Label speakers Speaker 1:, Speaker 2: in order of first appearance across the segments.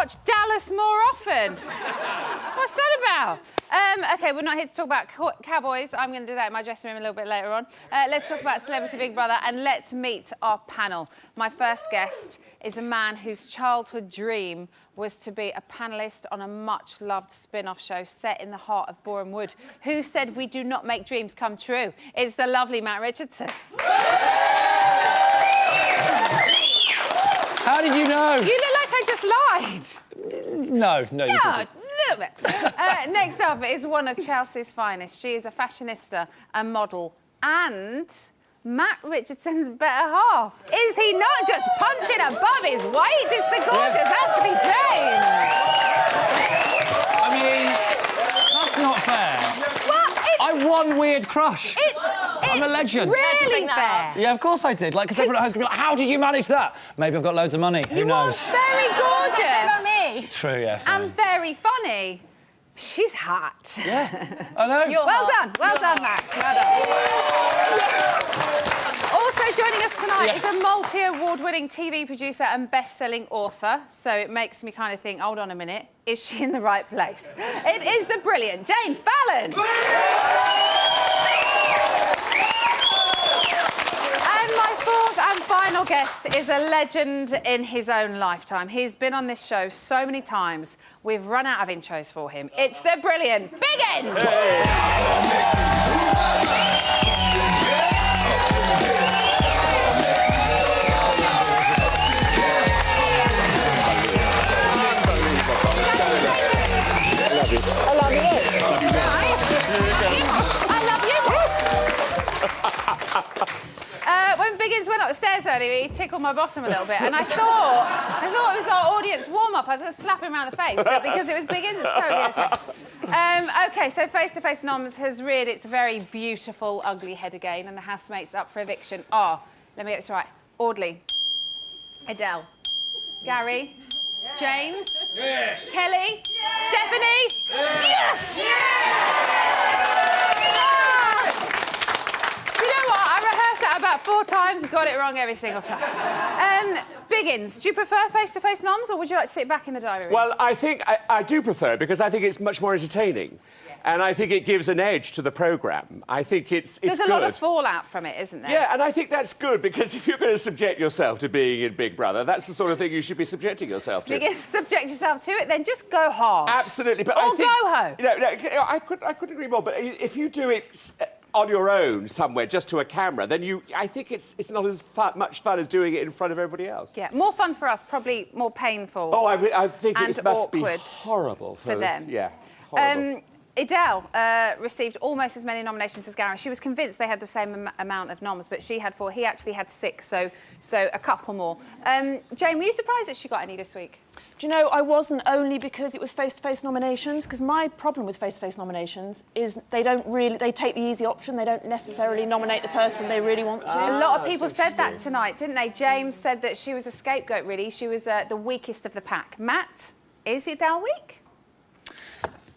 Speaker 1: watch Dallas more often. What's that about? OK, we're not here to talk about cowboys. I'm going to do that in my dressing room a little bit later on. Let's talk about Celebrity Big Brother, and let's meet our panel. My first guest is a man whose childhood dream was to be a panellist on a much-loved spin-off show set in the heart of Boreham Wood. Who said we do not make dreams come true? It's the lovely Matt Richardson.
Speaker 2: How did you know?
Speaker 1: You look like I just lied.
Speaker 2: No, you didn't.
Speaker 1: A little bit. Next up is one of Chelsea's finest. She is a fashionista, a model, and Matt Richardson's better half. Is he not just punching above his weight? It's the gorgeous Ashley James.
Speaker 2: I mean, that's not fair.
Speaker 1: What?
Speaker 2: I won Weird Crush. I'm a legend.
Speaker 1: Really fair.
Speaker 2: Yeah, of course I did. Like, because everyone at home's going to be like, how did you manage that? Maybe I've got loads of money. Who knows?
Speaker 1: You are very gorgeous.
Speaker 3: About me.
Speaker 2: True, yeah. Fine.
Speaker 1: And very funny. She's hot.
Speaker 2: Yeah, I know.
Speaker 1: Well done, Max. Well done.
Speaker 2: Yes.
Speaker 1: Also joining us tonight is a multi-award-winning TV producer and best-selling author. So it makes me kind of think, hold on a minute, is she in the right place? It is the brilliant Jane Fallon. And my fourth and final guest is a legend in his own lifetime. He's been on this show so many times, we've run out of intros for him. It's the brilliant Biggins! Hey.
Speaker 3: I love you.
Speaker 1: I love you. When Biggins went up the stairs earlier, he tickled my bottom a little bit, and I thought it was our audience warm-up. I was going to slap him around the face, but because it was Biggins, it's totally OK. OK, so Face to Face Noms has reared its very beautiful, ugly head again, and the housemates up for eviction are, let me get this right, Audley, Adele, Gary, James,
Speaker 4: yes.
Speaker 1: Kelly, yes. Stephanie, yes! You know what? I rehearsed that about 4 times, got it wrong every single time. Biggins, do you prefer face-to-face noms, or would you like to sit back in the diary room?
Speaker 4: Well, I think I do prefer it because I think it's much more entertaining. And I think it gives an edge to the programme. I think it's good.
Speaker 1: There's a lot of fallout from it, isn't there?
Speaker 4: Yeah, and I think that's good, because if you're going to subject yourself to being in Big Brother, that's the sort of thing you should be subjecting yourself to.
Speaker 1: If you're going to subject yourself to it, then just go hard.
Speaker 4: Absolutely. But
Speaker 1: or
Speaker 4: I think,
Speaker 1: go home.
Speaker 4: You know, I couldn't agree more, but if you do it on your own somewhere, just to a camera, then I think it's not as much fun as doing it in front of everybody else.
Speaker 1: Yeah, more fun for us, probably more painful.
Speaker 4: Oh, I think it must be
Speaker 1: awkward
Speaker 4: horrible
Speaker 1: for them.
Speaker 4: Yeah, horrible.
Speaker 1: Adele received almost as many nominations as Gary. She was convinced they had the same amount of noms, but she had 4. He actually had 6, so a couple more. Jane, were you surprised that she got any this week?
Speaker 3: Do you know, I wasn't, only because it was face-to-face nominations, because my problem with face-to-face nominations is they take the easy option, they don't necessarily nominate the person they really want to.
Speaker 1: A lot of people said that tonight, didn't they? James said that she was a scapegoat, really. She was the weakest of the pack. Matt, is Adele weak?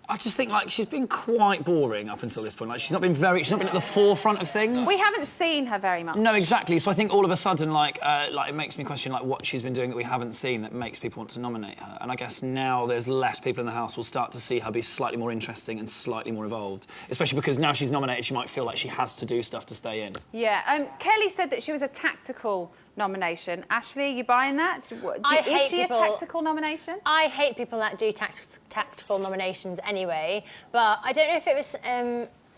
Speaker 2: I just think, like, she's been quite boring up until this point. Like, she's not been at the forefront of things.
Speaker 1: We haven't seen her very much.
Speaker 2: No, exactly. So I think all of a sudden, like, it makes me question, like, what she's been doing that we haven't seen that makes people want to nominate her. And I guess now there's less people in the house, we'll start to see her be slightly more interesting and slightly more evolved. Especially because now she's nominated, she might feel like she has to do stuff to stay in.
Speaker 1: Yeah. Kelly said that she was a tactical nomination. Ashley, you buying that? Is she a tactical nomination?
Speaker 5: I hate people that do tactful nominations anyway, but I don't know if it was...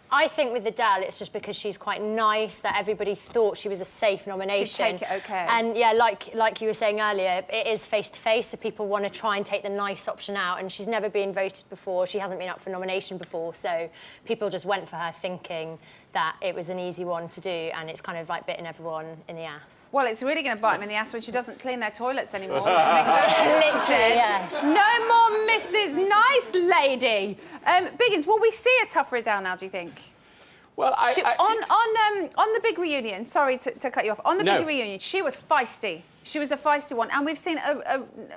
Speaker 5: I think with Adele, it's just because she's quite nice that everybody thought she was a safe nomination.
Speaker 1: She'd take it OK.
Speaker 5: And yeah, like you were saying earlier, it is face-to-face, so people want to try and take the nice option out, and she's never been voted before, she hasn't been up for nomination before, so people just went for her thinking that it was an easy one to do, and it's kind of like bitten everyone in the ass.
Speaker 1: Well, it's really going to bite them in the ass when she doesn't clean their toilets anymore.
Speaker 5: Literally, yes.
Speaker 1: No more Mrs. Nice Lady. Biggins, will we see a tougher Adele now, do you think?
Speaker 4: Well,
Speaker 1: on the big reunion, sorry to cut you off, on the big reunion, she was feisty. She was a feisty one. And we've seen,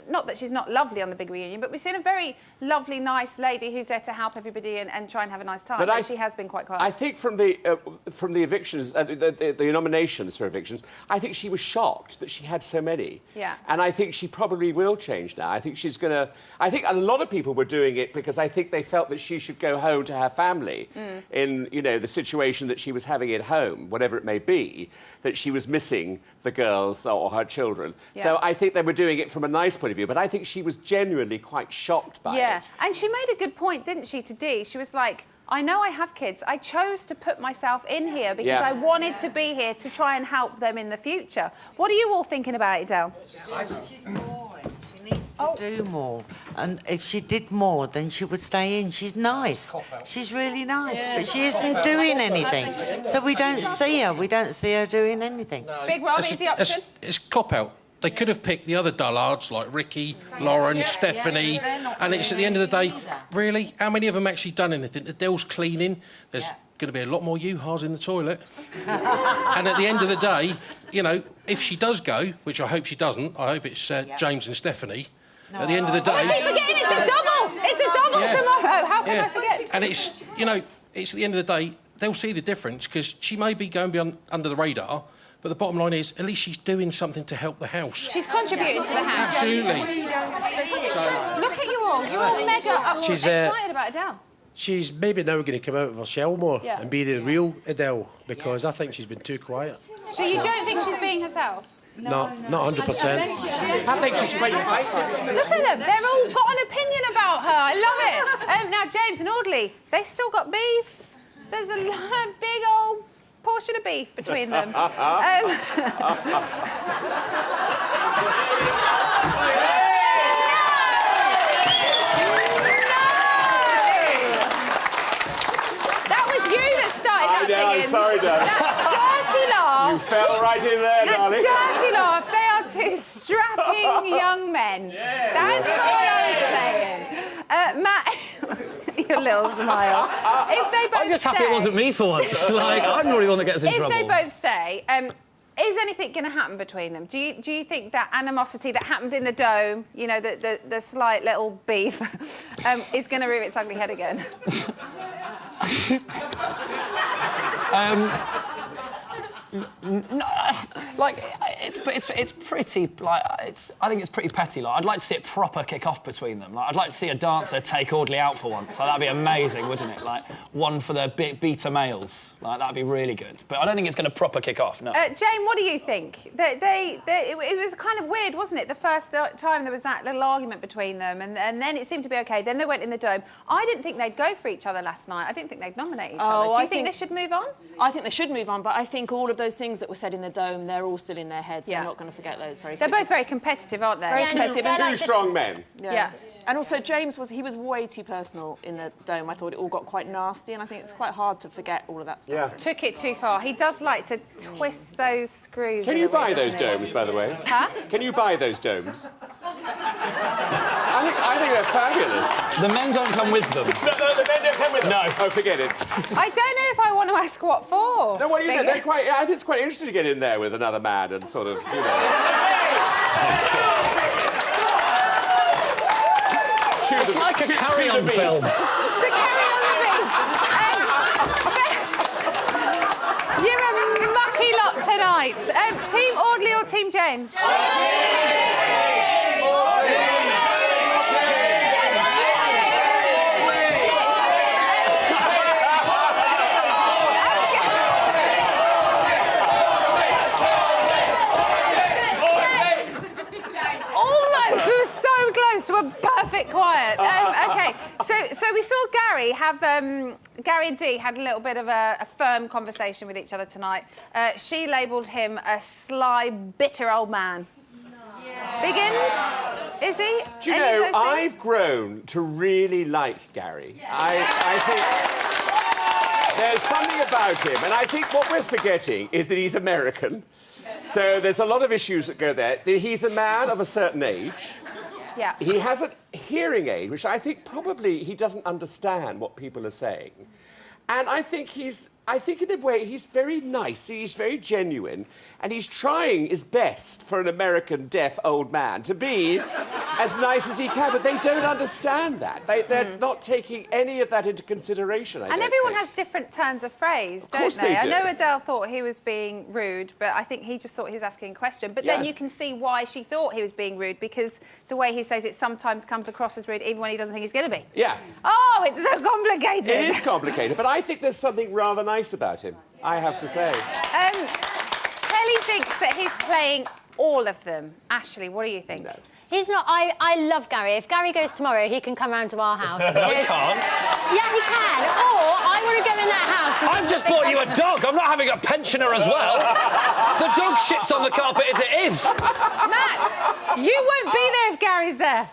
Speaker 1: not that she's not lovely on the big reunion, but we've seen a very lovely, nice lady who's there to help everybody and try and have a nice time. But she has been quite quiet.
Speaker 4: I think from the evictions, the nominations for evictions, I think she was shocked that she had so many.
Speaker 1: Yeah.
Speaker 4: And I think she probably will change now. I think she's going to... I think a lot of people were doing it because I think they felt that she should go home to her family in, you know, the situation that she was having at home, whatever it may be, that she was missing the girls or her children.
Speaker 1: Yeah.
Speaker 4: So I think they were doing it from a nice point of view, but I think she was genuinely quite shocked by it.
Speaker 1: And she made a good point, didn't she, to Dee? She was like, I know I have kids. I chose to put myself in here because I wanted to be here to try and help them in the future. What are you all thinking about it, Del?
Speaker 6: She's boring. She needs to do more. And if she did more, then she would stay in. She's nice. She's really nice. But she isn't doing anything. So we don't see her. We don't see her doing anything.
Speaker 1: Big Rob, easy option?
Speaker 7: It's cop-out. They could have picked the other dullards like Ricky, Lauren, Stephanie, and it's at the end of the day, really, how many of them actually done anything? Adele's cleaning, there's going to be a lot more U-Hauls in the toilet. And at the end of the day, you know, if she does go, which I hope she doesn't, I hope it's James and Stephanie, at the end of the day...
Speaker 1: I keep forgetting it's a double! It's a double tomorrow! How can I forget?
Speaker 7: And it's, you know, it's at the end of the day, they'll see the difference, because she may be going under the radar, but the bottom line is, at least she's doing something to help the house.
Speaker 1: She's contributing to the house.
Speaker 7: Absolutely.
Speaker 1: Look at you all. You're all mega excited about Adele.
Speaker 8: She's maybe now going to come out of her shell more and be the real Adele, because I think she's been too quiet.
Speaker 1: So you don't think she's being herself?
Speaker 8: Not 100%.
Speaker 4: I think she's quite nice.
Speaker 1: Look at them. They've all got an opinion about her. I love it. Now, James and Audley, they still got beef. There's a big old portion of beef between them. That was you that started that thing.
Speaker 4: I'm sorry, darling.
Speaker 1: That dirty laugh.
Speaker 4: You fell right in there, darling.
Speaker 1: Dirty laugh. They are two strapping young men. That's all I'm saying. Matt, your little smile. If they both
Speaker 2: I'm just happy it wasn't me for once. Like, I'm not the one that gets in trouble.
Speaker 1: If they both stay, is anything going to happen between them? Do you think that animosity that happened in the Dome, you know, the slight little beef, is going to rear its ugly head again?
Speaker 2: No, like it's pretty like I think it's pretty petty. Like I'd like to see a proper kick off between them. Like I'd like to see a dancer take Audley out for once. Like that'd be amazing, wouldn't it? Like one for the beta males. Like that'd be really good. But I don't think it's going to proper kick off. No.
Speaker 1: Jane, what do you think? It was kind of weird, wasn't it? The first time there was that little argument between them, and then it seemed to be okay. Then they went in the Dome. I didn't think they'd go for each other last night. I didn't think they'd nominate each other. Do you think they should move on?
Speaker 3: I think they should move on, but I think all of those things that were said in the Dome, they're all still in their heads. They're not going to forget those very quickly.
Speaker 1: They're both very competitive, aren't they?
Speaker 3: Very competitive.
Speaker 4: Two strong men.
Speaker 1: Yeah.
Speaker 3: And also James was way too personal in the Dome. I thought it all got quite nasty, and I think it's quite hard to forget all of that stuff.
Speaker 4: Yeah.
Speaker 1: Took it too far. He does like to twist those screws.
Speaker 4: Can you buy those domes, by the way?
Speaker 1: Huh?
Speaker 4: Can you buy those domes? I think they're fabulous.
Speaker 2: The men don't come with them.
Speaker 4: No, the men don't come with them.
Speaker 2: No.
Speaker 4: Oh, forget it.
Speaker 1: I don't know if I want to ask what for.
Speaker 4: No, well, you know, I think it's quite interesting to get in there with another man and sort of, you know...
Speaker 2: It's like a carry-on film.
Speaker 1: It's a carry-on thing. You're a mucky lot tonight. Team Audley or Team James? Almost. We were so close to a perfect quiet. Okay, so we saw Gary have Gary and Dee had a little bit of a firm conversation with each other tonight. She labelled him a sly, bitter old man. Biggins, is he?
Speaker 4: Do you know, I've grown to really like Gary. I think there's something about him, and I think what we're forgetting is that he's American. So there's a lot of issues that go there. He's a man of a certain age.
Speaker 1: Yeah.
Speaker 4: He has a hearing aid, which I think probably he doesn't understand what people are saying. And I think I think in a way he's very nice, he's very genuine, and he's trying his best for an American deaf old man to be as nice as he can, but they don't understand that. They're not taking any of that into consideration, I
Speaker 1: And
Speaker 4: don't
Speaker 1: everyone
Speaker 4: think.
Speaker 1: has different turns of phrase, don't
Speaker 4: course
Speaker 1: they?
Speaker 4: they
Speaker 1: I
Speaker 4: do.
Speaker 1: know Adele thought he was being rude, but I think he just thought he was asking a question. But then
Speaker 4: Yeah.
Speaker 1: you can see why she thought he was being rude, because the way he says it sometimes comes across as rude, even when he doesn't think he's going to be.
Speaker 4: Yeah.
Speaker 1: Oh, it's so complicated.
Speaker 4: It is complicated, but I think there's something rather nice about him, I have to say.
Speaker 1: Kelly thinks that he's playing all of them. Ashley, what do you think?
Speaker 4: No.
Speaker 5: He's not. I love Gary. If Gary goes tomorrow, he can come round to our house.
Speaker 2: No, he can't.
Speaker 5: Yeah, he can. Or I want to go in that house. and
Speaker 2: I've
Speaker 5: give
Speaker 2: just
Speaker 5: him a
Speaker 2: bought
Speaker 5: big
Speaker 2: you a dog. I'm not having a pensioner as well. The dog shits on the carpet as it is.
Speaker 1: Matt, you won't be there if Gary's there.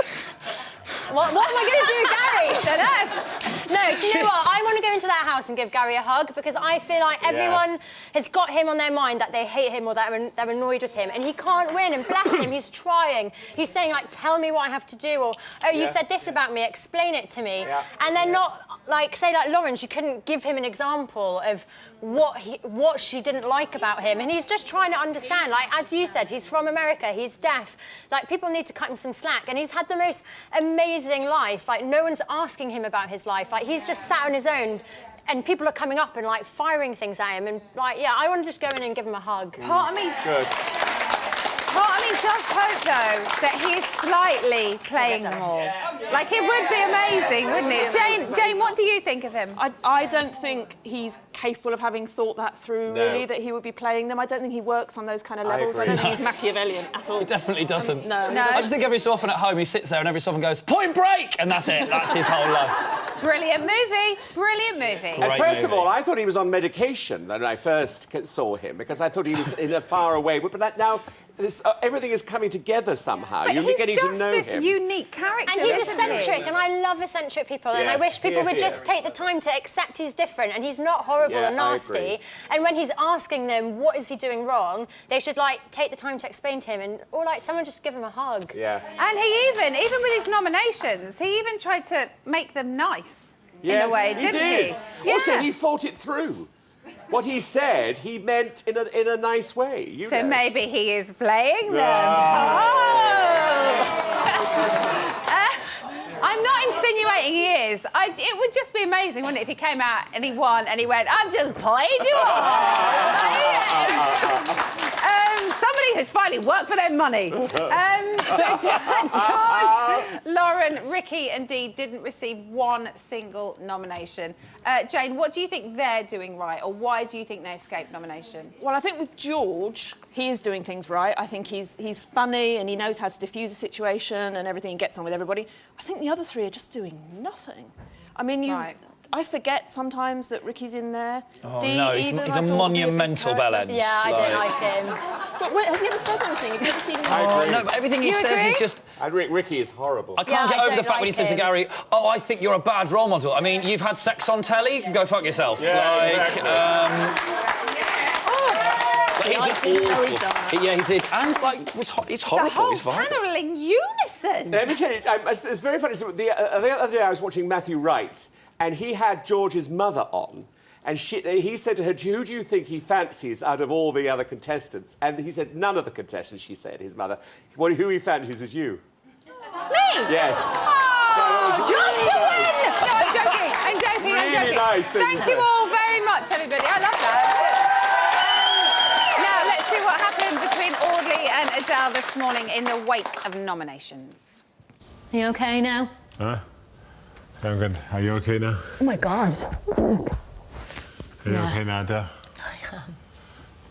Speaker 5: What am I going to do, Gary?
Speaker 1: Dunno.
Speaker 5: No, do you know what? I want to go into that house and give Gary a hug because I feel like everyone has got him on their mind that they hate him or that they're annoyed with him, and he can't win. And bless him, he's trying. He's saying like, "Tell me what I have to do," or "Oh, you said this about me. Explain it to me."
Speaker 4: Yeah.
Speaker 5: And they're not like, say like Lauren. She couldn't give him an example of what she didn't like about him, and he's just trying to understand. Like as you said, he's from America. He's deaf. Like people need to cut him some slack, and he's had the most amazing life. Like no one's asking him about his life. Like he's just sat on his own, and people are coming up and like firing things at him. And like, yeah, I want to just go in and give him a hug.
Speaker 1: Part of me
Speaker 4: Good.
Speaker 1: does hope, though, that he is slightly playing them all. Like, it would be amazing, wouldn't it? Jane, what do you think of him?
Speaker 3: I don't think he's capable of having thought that through,
Speaker 4: No.
Speaker 3: really, that he would be playing them. I don't think he works on those kind of levels. I
Speaker 4: agree.
Speaker 3: don't think he's Machiavellian at all.
Speaker 2: He definitely doesn't.
Speaker 3: No.
Speaker 1: No.
Speaker 2: I just think every so often at home he sits there and every so often goes, "Point Break!" And that's it. That's his whole life.
Speaker 1: Brilliant movie. Brilliant movie.
Speaker 4: And
Speaker 2: Great
Speaker 4: first of
Speaker 2: movie.
Speaker 4: all, I thought he was on medication when I first saw him because I thought he was in a far away. But now everything is coming together somehow.
Speaker 1: But
Speaker 4: You're
Speaker 1: he's
Speaker 4: getting
Speaker 1: just
Speaker 4: to know
Speaker 1: this
Speaker 4: him.
Speaker 1: unique character,
Speaker 5: And he's
Speaker 1: isn't he?
Speaker 5: eccentric, and I love eccentric people, and I
Speaker 4: Yes,
Speaker 5: wish people
Speaker 4: here,
Speaker 5: would just
Speaker 4: here.
Speaker 5: take the time to accept he's different, and he's not horrible
Speaker 4: Yeah,
Speaker 5: or
Speaker 4: I
Speaker 5: nasty.
Speaker 4: agree.
Speaker 5: And when he's asking them what is he doing wrong, they should like take the time to explain to him, or like someone just give him a hug.
Speaker 4: Yeah.
Speaker 1: And he even with his nominations, he even tried to make them nice in a way, didn't he? Yeah.
Speaker 4: Also, he thought it through. What he said, he meant in a nice way. You
Speaker 1: So
Speaker 4: know.
Speaker 1: maybe he is playing them.
Speaker 4: Ah.
Speaker 1: Oh! I'm not insinuating he is. It would just be amazing, wouldn't it, if he came out and he won and he went, "I've just played you all." Somebody has finally worked for their money. So George, Lauren, Ricky and Dee didn't receive one single nomination. Jane, what do you think they're doing right, or why do you think they escaped nomination?
Speaker 3: Well, I think with George, he is doing things right. I think he's funny and he knows how to diffuse a situation and everything, and gets on with everybody. I think the other three are just doing nothing. I mean,
Speaker 1: Right.
Speaker 3: I forget sometimes that Ricky's in there.
Speaker 2: Oh,
Speaker 3: Dee,
Speaker 2: no, he's
Speaker 3: even,
Speaker 2: a
Speaker 3: I thought, would be big
Speaker 2: monumental
Speaker 3: character.
Speaker 2: bellend.
Speaker 5: Yeah, I don't like him.
Speaker 3: But wait, has he ever said anything? Have you ever seen him?
Speaker 2: Oh, no, but everything he
Speaker 1: You
Speaker 2: says
Speaker 1: agree?
Speaker 2: is just...
Speaker 4: Ricky is horrible.
Speaker 2: I can't
Speaker 5: Yeah,
Speaker 2: get
Speaker 5: I
Speaker 2: over the
Speaker 5: don't
Speaker 2: fact when he
Speaker 5: like
Speaker 2: says to
Speaker 5: him.
Speaker 2: Gary, "Oh, I think you're a bad role model." I mean, you've had sex on telly? Go fuck yourself.
Speaker 4: exactly.
Speaker 2: He's awful. Yeah, he did. And, like, he's
Speaker 1: The
Speaker 2: horrible.
Speaker 1: whole
Speaker 2: He's vile.
Speaker 1: panel in unison.
Speaker 4: Let me tell you, it's very funny. So the other day I was watching Matthew Wright, and he had George's mother on, and he said to her, "Who do you think he fancies out of all the other contestants?" And he said, "None of the contestants," she said, his mother. Who he fancies is you.
Speaker 1: Me?
Speaker 4: Yes.
Speaker 1: Oh,
Speaker 4: That was
Speaker 1: George
Speaker 4: really
Speaker 1: to win!
Speaker 4: nice.
Speaker 1: No, I'm joking. I'm joking. I'm
Speaker 4: Really
Speaker 1: joking.
Speaker 4: nice thing to
Speaker 1: Thank you
Speaker 4: say.
Speaker 1: all very much, everybody. I love that. Now let's see what happened between Audley and Adele this morning in the wake of nominations.
Speaker 5: You okay now?
Speaker 9: Huh? I'm good. Are you okay now?
Speaker 5: Oh my God.
Speaker 9: Are you
Speaker 5: Yeah.
Speaker 9: okay now, Dad?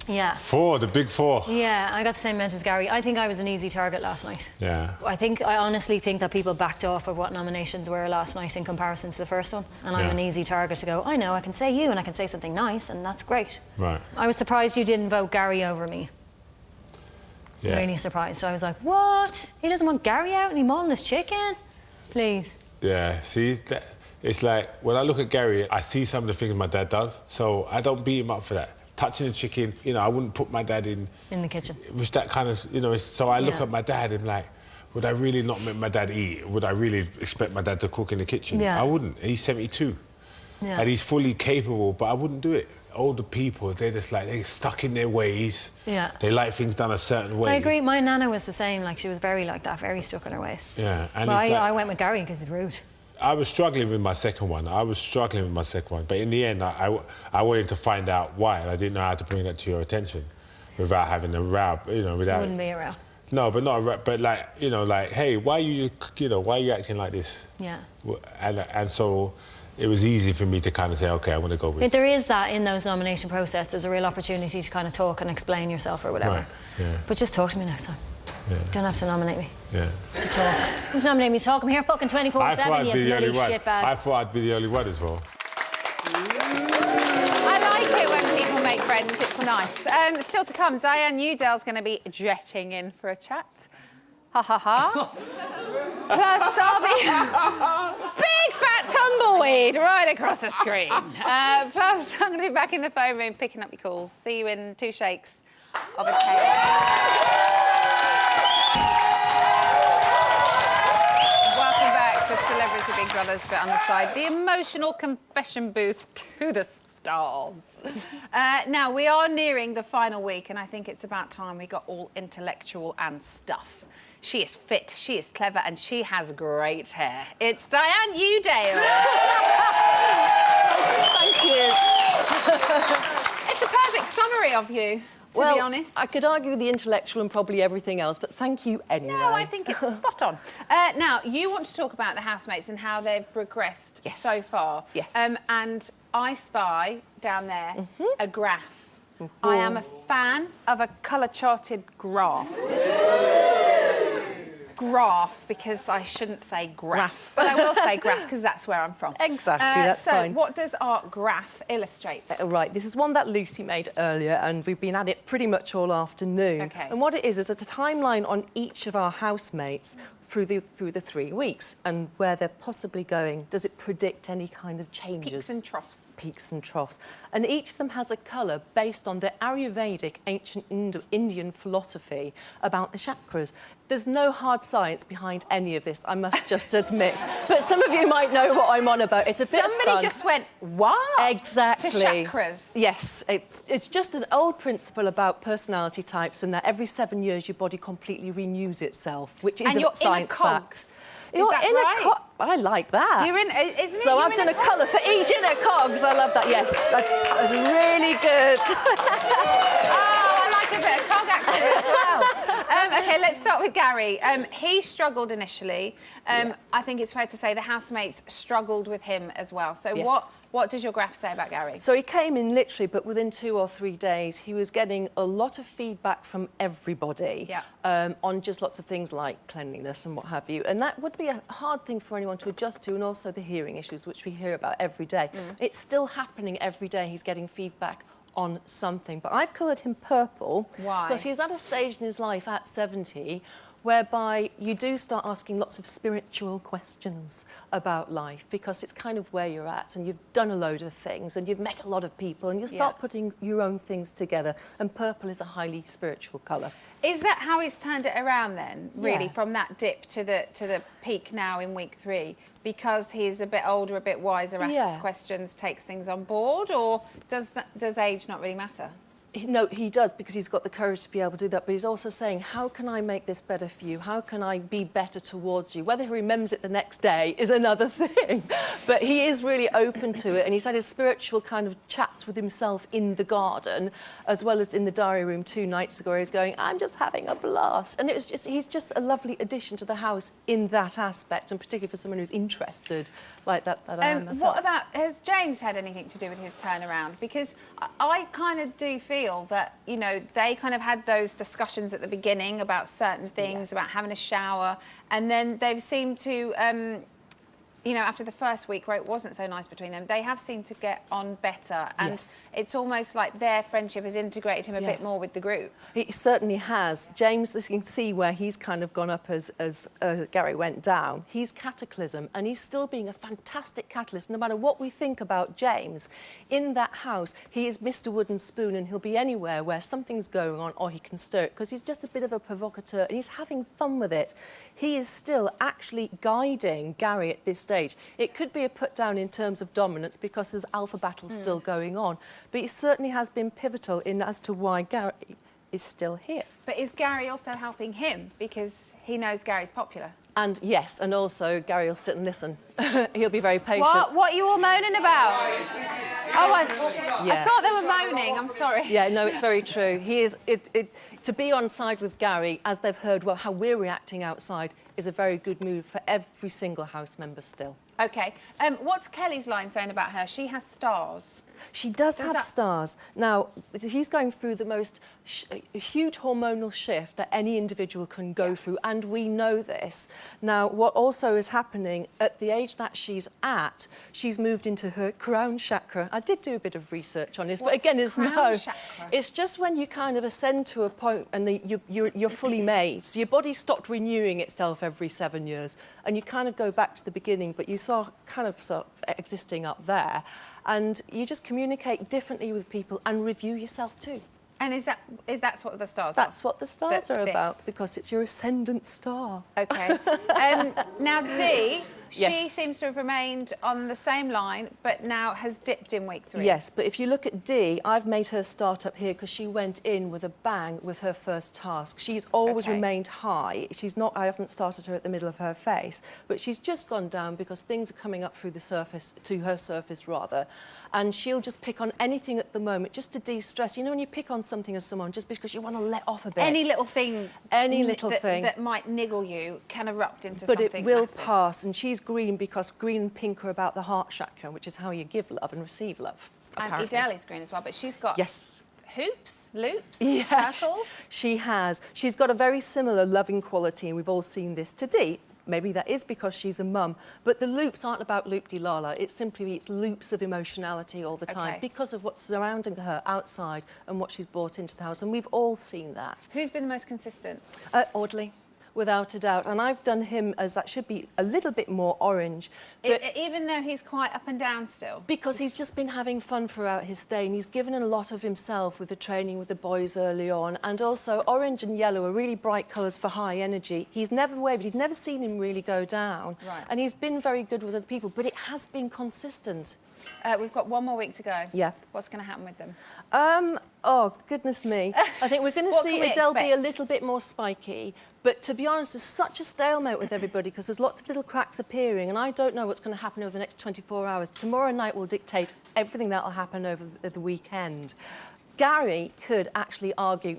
Speaker 5: Yeah.
Speaker 9: 4, the big 4.
Speaker 5: Yeah, I got the same amount as Gary. I think I was an easy target last night.
Speaker 9: Yeah.
Speaker 5: I honestly think that people backed off of what nominations were last night in comparison to the first one. And I'm
Speaker 9: Yeah.
Speaker 5: an easy target to go, I know, I can say you and I can say something nice, and that's great.
Speaker 9: Right.
Speaker 5: I was surprised you didn't vote Gary over me.
Speaker 9: Yeah.
Speaker 5: Really surprised. So I was like, what? He doesn't want Gary out and he mauling his chicken? Please.
Speaker 9: Yeah. See, it's like when I look at Gary, I see some of the things my dad does, so I don't beat him up for that. Touching the chicken, you know, I wouldn't put my dad in
Speaker 5: the kitchen.
Speaker 9: It was that kind of, you know. So I look
Speaker 5: Yeah.
Speaker 9: at my dad and like, would I really not make my dad eat? Would I really expect my dad to cook in the kitchen?
Speaker 5: Yeah.
Speaker 9: I wouldn't. He's 72.
Speaker 5: Yeah.
Speaker 9: And he's fully capable, but I wouldn't do it. older people, they're just like, they're stuck in their ways.
Speaker 10: Yeah.
Speaker 9: They like things done a certain way.
Speaker 10: I agree. My nana was the same. Like, she was very like that, very stuck in her ways.
Speaker 9: Yeah. And
Speaker 10: Well,
Speaker 9: it's like,
Speaker 10: I went with Gary because it's rude.
Speaker 9: I was struggling with my second one. But in the end, I wanted to find out why, and I didn't know how to bring that to your attention without having a row, you know, without...
Speaker 10: It wouldn't be a row.
Speaker 9: No, but not a row, but like, you know, like, hey, why are you acting like this?
Speaker 10: Yeah.
Speaker 9: And so it was easy for me to kind of say, OK, I want to go with...
Speaker 10: If there is that in those nomination processes, there's a real opportunity to kind of talk and explain yourself or whatever.
Speaker 9: Right, yeah.
Speaker 10: But just talk to me next time.
Speaker 9: Yeah.
Speaker 10: You don't have to nominate me.
Speaker 9: Yeah.
Speaker 10: To talk. Don't nominate me to talk. I'm here fucking 24/7, you bloody shitbag.
Speaker 9: I thought I'd be the only one as well.
Speaker 1: I like it when people make friends. It's nice. Still to come, Diane Newdale's going to be jetting in for a chat. Ha ha ha. Plus, I'll be big fat tumbleweed right across the screen. Plus, I'm going to be back in the phone room picking up your calls. See you in 2 shakes of a tail. Welcome back to Celebrity Big Brother's bit on the side, the emotional confession booth to the stars. Now, we are nearing the final week, and I think it's about time we got all intellectual and stuff. She is fit, she is clever, and she has great hair. It's Diane Newdale.
Speaker 11: Thank you.
Speaker 1: It's a perfect summary of you, to be honest.
Speaker 11: I could argue the intellectual and probably everything else, but thank you anyway.
Speaker 1: No, I think it's spot on. Now, you want to talk about the housemates and how they've progressed so far.
Speaker 11: Yes.
Speaker 1: And I spy down there a graph. I am a fan of a colour-charted graph. Graph, because I shouldn't say graph. But I will say graph, because that's where I'm from.
Speaker 11: Exactly, that's fine.
Speaker 1: So what does our graph illustrate?
Speaker 11: Right, this is one that Lucy made earlier, and we've been at it pretty much all afternoon.
Speaker 1: Okay.
Speaker 11: And what it is a timeline on each of our housemates through the 3 weeks, and where they're possibly going. Does it predict any kind of changes?
Speaker 1: Peaks and troughs.
Speaker 11: Peaks and troughs. And each of them has a colour based on the Ayurvedic ancient Indian philosophy about the chakras. There's no hard science behind any of this, I must just admit. But some of you might know what I'm on about. It's a bit of fun.
Speaker 1: Somebody just went, what?
Speaker 11: Exactly.
Speaker 1: To chakras.
Speaker 11: Yes, it's just an old principle about personality types, and that every 7 years your body completely renews itself, which is a science fact. You're
Speaker 1: that
Speaker 11: in
Speaker 1: right?
Speaker 11: a cog. I like that.
Speaker 1: You're in, isn't it?
Speaker 11: So I've done a colour for each in their cogs. I love that. Yes, that's really good.
Speaker 1: Oh, I like a bit of cog action as well. OK, let's start with Gary. He struggled initially. I think it's fair to say the housemates struggled with him as well. So what does your graph say about Gary?
Speaker 11: So he came in literally, but within 2 or 3 days, he was getting a lot of feedback from everybody on just lots of things like cleanliness and what have you. And that would be a hard thing for anyone to adjust to, and also the hearing issues, which we hear about every day. It's still happening every day. He's getting feedback on something. But I've coloured him purple.
Speaker 1: Why?
Speaker 11: Because he's at a stage in his life at 70 whereby you do start asking lots of spiritual questions about life, because it's kind of where you're at, and you've done a load of things and you've met a lot of people, and you start putting your own things together, and purple is a highly spiritual colour.
Speaker 1: Is that how he's turned it around then, really, from that dip to the peak now in week 3? Because he's a bit older, a bit wiser, asks questions, takes things on board, or does age not really matter?
Speaker 11: No, he does, because he's got the courage to be able to do that. But he's also saying, how can I make this better for you? How can I be better towards you? Whether he remembers it the next day is another thing. But he is really open to it. And he's had his spiritual kind of chats with himself in the garden, as well as in the diary room 2 nights ago, where he's going, I'm just having a blast. And it was he's just a lovely addition to the house in that aspect, and particularly for someone who's interested like that I am myself.
Speaker 1: What about, has James had anything to do with his turnaround? Because I kind of do feel that, you know, they kind of had those discussions at the beginning about certain things, about having a shower, and then they've seemed to, you know, after the first week where it wasn't so nice between them, they have seemed to get on better, and it's almost like their friendship has integrated him a bit more with the group.
Speaker 11: It certainly has. James, you can see where he's kind of gone up as Gary went down. He's cataclysm, and he's still being a fantastic catalyst. No matter what we think about James, in that house, he is Mr. Wooden Spoon, and he'll be anywhere where something's going on, or he can stir it, because he's just a bit of a provocateur, and he's having fun with it. he is still actually guiding Gary at this stage. It could be a put down in terms of dominance because there's alpha battles still going on, but he certainly has been pivotal in as to why Gary is still here.
Speaker 1: But is Gary also helping him because he knows Gary's popular?
Speaker 11: And yes, and also Gary will sit and listen. He'll be very patient.
Speaker 1: What are you all moaning about? Oh, I thought they were moaning. I'm sorry.
Speaker 11: Yeah, no, it's very true. He is. To be on side with Gary, as they've heard, well, how we're reacting outside, is a very good move for every single house member still.
Speaker 1: OK. What's Kelly's line saying about her? She has stars.
Speaker 11: She does have stars. Now, she's going through the most huge hormonal shift that any individual can go through, and we know this. Now, what also is happening, at the age that she's at, she's moved into her crown chakra. I did do a bit of research on this, but again, it's just when you kind of ascend to a point and you're fully made. So your body stopped renewing itself every 7 years, and you kind of go back to the beginning, but you saw kind of existing up there. And you just communicate differently with people and review yourself too.
Speaker 1: And is that what the stars are?
Speaker 11: That's what the stars are about, because it's your ascendant star.
Speaker 1: OK. Now, Dee,
Speaker 11: Yes.
Speaker 1: she seems to have remained on the same line, but now has dipped in week 3.
Speaker 11: Yes, but if you look at Dee, I've made her start up here because she went in with a bang with her first task. She's always remained high. I haven't started her at the middle of her face, but she's just gone down because things are coming up through the surface, to her surface rather, and she'll just pick on anything at the moment just to de-stress. You know when you pick on something as someone just because you want to let off a bit?
Speaker 1: Any little thing
Speaker 11: thing
Speaker 1: that might niggle you can erupt into
Speaker 11: but
Speaker 1: something
Speaker 11: it will
Speaker 1: massive.
Speaker 11: pass, and she's green because green and pink are about the heart chakra, which is how you give love and receive love.
Speaker 1: And Idali's green as well, but she's got hoops, loops, circles.
Speaker 11: She has. She's got a very similar loving quality, and we've all seen this to Dee. Maybe that is because she's a mum, but the loops aren't about loop-de-lala. It's loops of emotionality all the time because of what's surrounding her outside and what she's brought into the house, and we've all seen that.
Speaker 1: Who's been the most consistent?
Speaker 11: Audley, without a doubt, and I've done him as that should be a little bit more orange. But
Speaker 1: Even though he's quite up and down still?
Speaker 11: Because he's just been having fun throughout his stay, and he's given a lot of himself with the training with the boys early on, and also orange and yellow are really bright colours for high energy. He's never wavered, he's never seen him really go down, and he's been very good with other people, but it has been consistent.
Speaker 1: We've got 1 more week to go.
Speaker 11: Yeah.
Speaker 1: What's going to happen with them?
Speaker 11: Oh, goodness me. I think we're going to see Adele be a little bit more spiky. But to be honest, there's such a stalemate with everybody because there's lots of little cracks appearing, and I don't know what's going to happen over the next 24 hours. Tomorrow night will dictate everything that will happen over the weekend. James could actually argue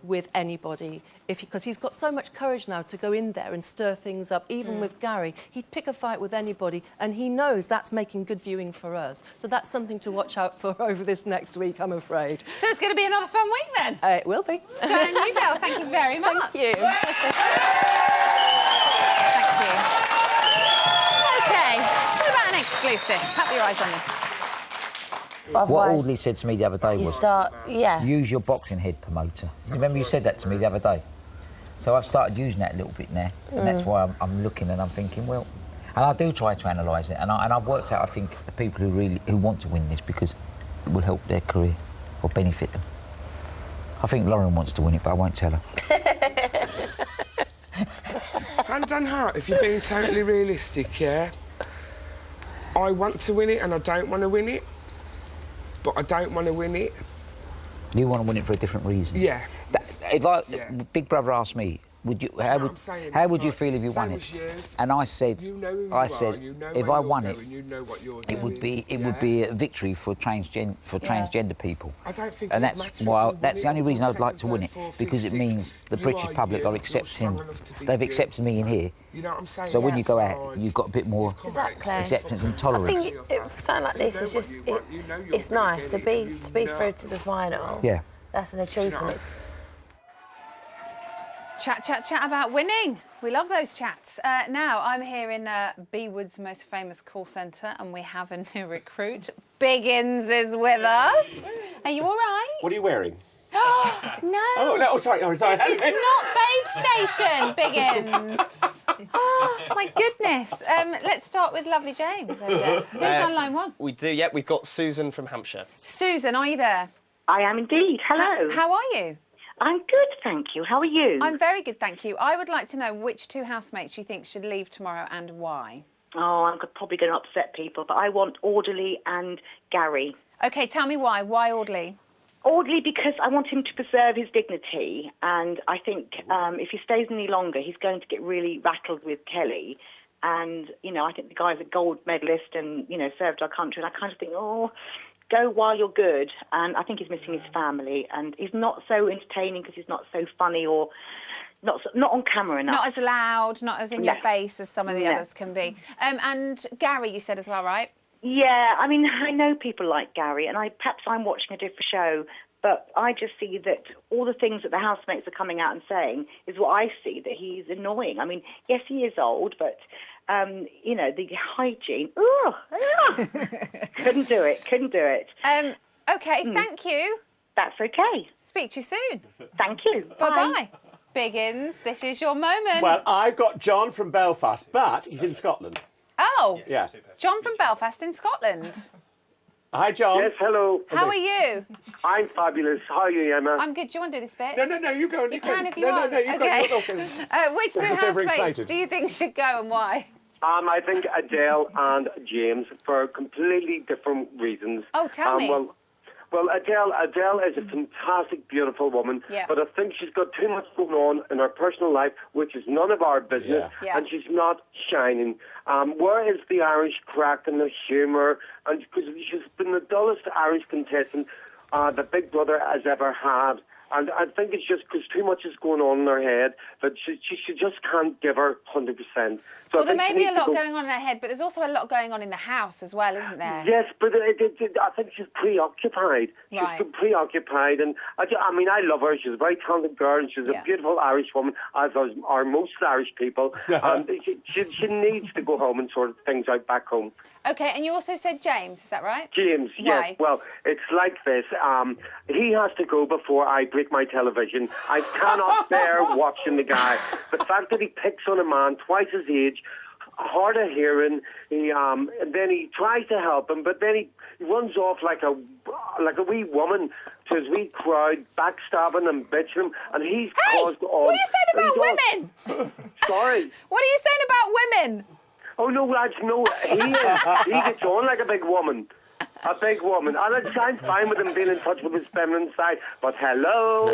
Speaker 11: with anybody because he's got so much courage now to go in there and stir things up. Even with Gary, he'd pick a fight with anybody, and he knows that's making good viewing for us. So that's something to watch out for over this next week, I'm afraid.
Speaker 1: So it's going to be another fun week then?
Speaker 11: It will be.
Speaker 1: Diane Udall, thank you very much.
Speaker 11: Thank you.
Speaker 1: Thank you. OK, what about an exclusive? Clap your eyes on this.
Speaker 12: What Audley said to me the other day was, use your boxing head promoter. Do you remember you said that to me the other day? So I've started using that a little bit now, and that's why I'm looking and I'm thinking, well, and I do try to analyse it, and I've worked out, I think, the people who want to win this because it will help their career or benefit them. I think Lauren wants to win it, but I won't tell her.
Speaker 13: Hand on heart, if you're being totally realistic, I want to win it and I don't want to win it. But I don't want to win it.
Speaker 12: You want to win it for a different reason?
Speaker 13: Yeah.
Speaker 12: If Big Brother asked me, how would you feel if you won it? And I said, if I won it, it would be a victory for transgender people.
Speaker 13: I don't think
Speaker 12: and that's the only reason I'd like to win it, because it means the British public are accepting. They've accepted me in here.
Speaker 13: You know what I'm saying?
Speaker 12: So when you go out, you've got a bit more acceptance and tolerance.
Speaker 14: I think something like this is just it's nice to be through to the final.
Speaker 12: Yeah.
Speaker 14: That's an achievement.
Speaker 1: Chat about winning. We love those chats. Now, I'm here in B Wood's most famous call centre, and we have a new recruit. Biggins is with us. Are you all right?
Speaker 4: What are you wearing?
Speaker 1: No.
Speaker 4: Oh, no, sorry.
Speaker 1: This is not Babe Station, Biggins. Oh, my goodness. Let's start with lovely James over there. Who's on line 1?
Speaker 15: We do, yeah. We've got Susan from Hampshire.
Speaker 1: Susan, are you there?
Speaker 16: I am indeed. Hello.
Speaker 1: How are you?
Speaker 15: I'm good, thank you. How are you?
Speaker 1: I'm very good, thank you. I would like to know which two housemates you think should leave tomorrow and why.
Speaker 15: Oh, I'm probably going to upset people, but I want Audley and Gary.
Speaker 1: OK, tell me why. Why Audley?
Speaker 15: Audley, because I want him to preserve his dignity, and I think if he stays any longer, he's going to get really rattled with Kelly. And, you know, I think the guy's a gold medalist and, you know, served our country, and I kind of think, oh, go while you're good. And I think he's missing his family, and he's not so entertaining because he's not so funny or not on camera enough.
Speaker 1: Not as loud, not as in your face as some of the others can be. And Gary, you said as well, right?
Speaker 15: Yeah, I mean, I know people like Gary, and perhaps I'm watching a different show, but I just see that all the things that the housemates are coming out and saying is what I see, that he's annoying. I mean, yes, he is old, but, you know, the hygiene, couldn't do it.
Speaker 1: OK, thank you.
Speaker 15: That's OK.
Speaker 1: Speak to you soon.
Speaker 15: Thank you.
Speaker 1: Bye-bye. Biggins, this is your moment.
Speaker 4: Well, I've got John from Belfast, but he's in Scotland.
Speaker 1: Oh,
Speaker 4: Yeah.
Speaker 1: John from Belfast in Scotland.
Speaker 4: Hi, John.
Speaker 16: Yes, hello.
Speaker 1: How are you?
Speaker 16: I'm fabulous. How are you, Emma?
Speaker 1: I'm good. Do you want to do this bit?
Speaker 4: No, you go.
Speaker 1: You can if you want.
Speaker 16: you
Speaker 1: okay.
Speaker 16: go.
Speaker 1: Which two
Speaker 16: I'm just
Speaker 1: housemates
Speaker 16: overexcited.
Speaker 1: do you think should go and why?
Speaker 16: I think Adele and James for completely different reasons.
Speaker 1: Oh, tell me.
Speaker 16: Well, Adele is a fantastic, beautiful woman,
Speaker 1: Yeah.
Speaker 16: but I think she's got too much going on in her personal life, which is none of our business,
Speaker 1: Yeah.
Speaker 16: and she's not shining. Where is the Irish crack and the humour? And because she's been the dullest Irish contestant that Big Brother has ever had. And I think it's just because too much is going on in her head that she just can't give her 100%. So
Speaker 1: Well, there may be a lot going on in her head, but there's also a lot going on in the house as well, isn't there?
Speaker 16: Yes, but I think she's preoccupied.
Speaker 1: Right.
Speaker 16: She's preoccupied, and I mean, I love her. She's a very talented girl, and she's a beautiful Irish woman, as are most Irish people. And she needs to go home and sort things out back home.
Speaker 1: OK, and you also said James, is that right?
Speaker 16: James,
Speaker 1: Why?
Speaker 16: yes. Well, it's like this. He has to go before I break my television. I cannot bear watching the guy. The fact that he picks on a man twice his age, hard of hearing, and then he tries to help him, but then he runs off like a wee woman to his wee crowd, backstabbing and bitching him, and he's caused all...
Speaker 1: What are you saying about women?
Speaker 16: Sorry.
Speaker 1: What are you saying about women?
Speaker 16: Oh, no, lads, no. He gets on like a big woman. A big woman. And I'm fine with him being in touch with his feminine side, but hello.